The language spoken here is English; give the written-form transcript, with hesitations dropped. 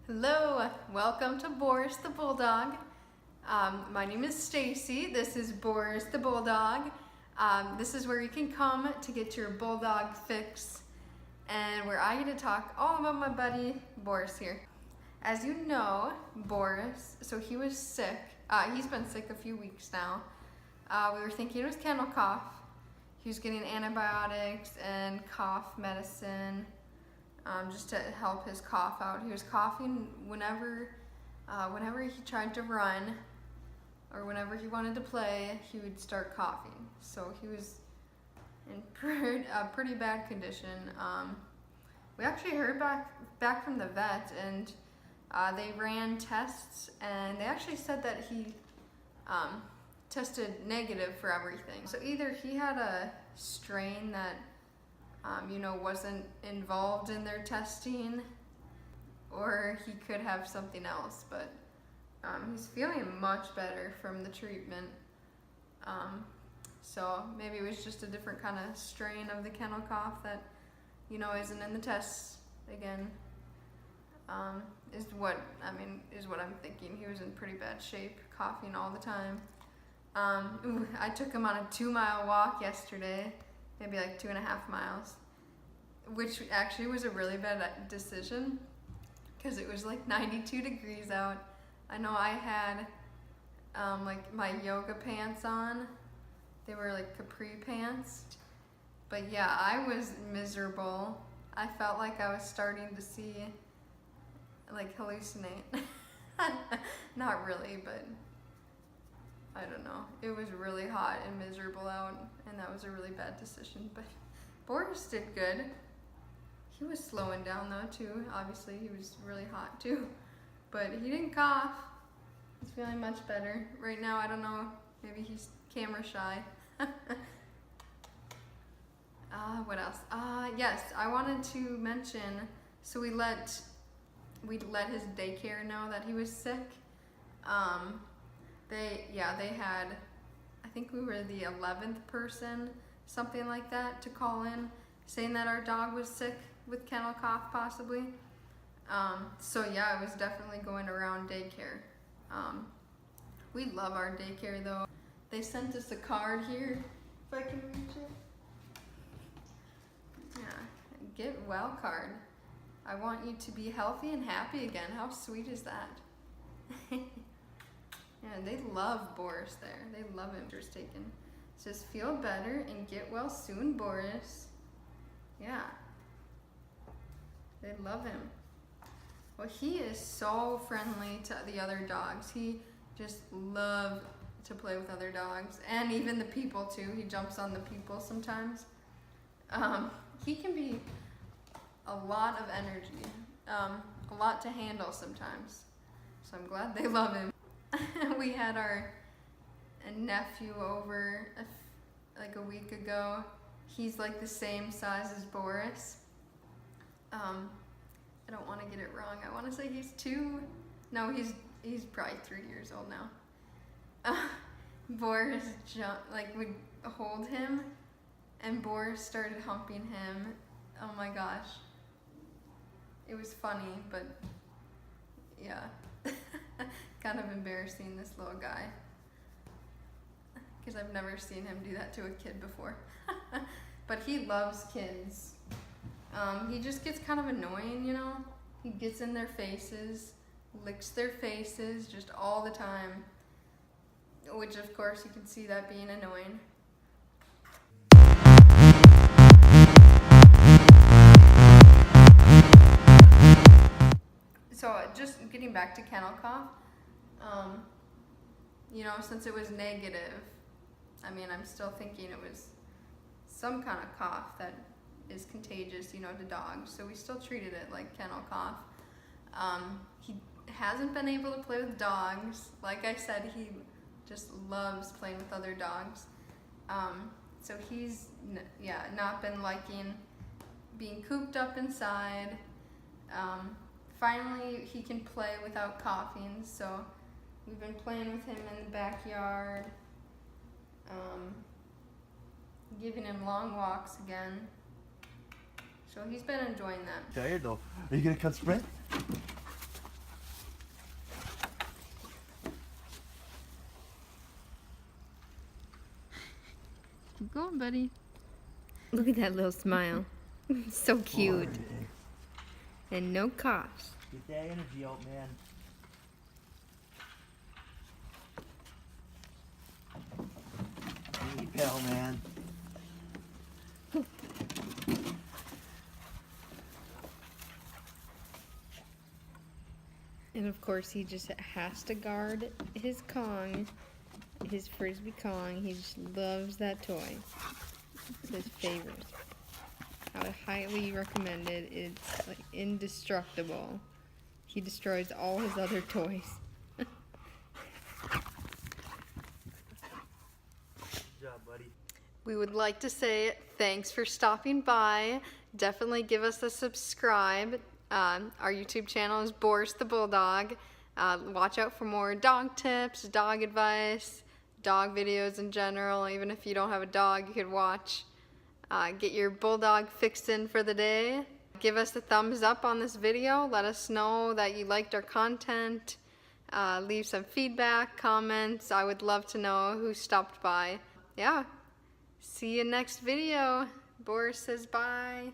Hello, welcome to Boris the Bulldog. My name is Stacy. This is Boris the Bulldog. This is where you can come to get your bulldog fix and where I get to talk all about my buddy Boris here. As you know, Boris, so he was sick. He's been sick a few weeks now. We were thinking it was kennel cough. He was getting antibiotics and cough medicine. Just to help his cough out. He was coughing whenever he tried to run or whenever he wanted to play, he would start coughing. So he was in a pretty bad condition. We actually heard back from the vet, and they ran tests, and they actually said that he tested negative for everything. So either he had a strain that wasn't involved in their testing, or he could have something else, but he's feeling much better from the treatment. So maybe it was just a different kind of strain of the kennel cough that, isn't in the tests again, is what I'm thinking. He was in pretty bad shape, coughing all the time. I took him on a 2-mile walk yesterday, maybe like 2.5 miles, which actually was a really bad decision because it was like 92 degrees out. I know I had like my yoga pants on. They were like capri pants. But yeah, I was miserable. I felt like I was starting to like hallucinate. Not really, but I don't know. It was really hot and miserable out, and that was a really bad decision. But Boris did good. He was slowing down though too. Obviously he was really hot too, but he didn't cough. He's feeling much better. Right now, I don't know, maybe he's camera shy. What else? Yes, I wanted to mention, so we let his daycare know that he was sick. They had, I think we were the 11th person, something like that, to call in saying that our dog was sick with kennel cough possibly. So yeah, it was definitely going around daycare. We love our daycare though. They sent us a card here, if I can reach it. Yeah, get well card. I want you to be healthy and happy again. How sweet is that? Yeah, they love Boris there. They love him. Just taken. It says feel better and get well soon, Boris. Yeah. They love him. Well, he is so friendly to the other dogs. He just loves to play with other dogs, and even the people too. He jumps on the people sometimes. He can be a lot of energy, a lot to handle sometimes. So I'm glad they love him. We had our nephew over like a week ago. He's like the same size as Boris. I don't want to get it wrong. I want to say he's 2. No, he's probably 3 years old now. Boris would hold him, and Boris started humping him. Oh my gosh. It was funny, but yeah. Kind of embarrassing, this little guy, because I've never seen him do that to a kid before. But he loves kids. He just gets kind of annoying, He gets in their faces, licks their faces just all the time, which of course you can see that being annoying. So just getting back to kennel cough, since it was negative, I'm still thinking it was some kind of cough that is contagious, to dogs. So we still treated it like kennel cough. He hasn't been able to play with dogs. Like I said, he just loves playing with other dogs. So he's not been liking being cooped up inside. Finally, he can play without coughing, so we've been playing with him in the backyard, giving him long walks again. So he's been enjoying that. Tired though. Are you gonna come sprint? going, buddy? Look at that little smile. So cute. And no coughs. Get that energy out, man. Hey, pal, man. And of course he just has to guard his Kong, his Frisbee Kong. He just loves that toy. It's his favorite. I would highly recommend it. It's like indestructible. He destroys all his other toys. Good job, buddy. We would like to say thanks for stopping by. Definitely give us a subscribe. Our YouTube channel is BorisTheBulldog. Watch out for more dog tips, dog advice, dog videos in general. Even if you don't have a dog, you could watch. Get your bulldog fixed in for the day. Give us a thumbs up on this video. Let us know that you liked our content. Leave some feedback, comments. I would love to know who stopped by. Yeah. See you next video. Boris says bye.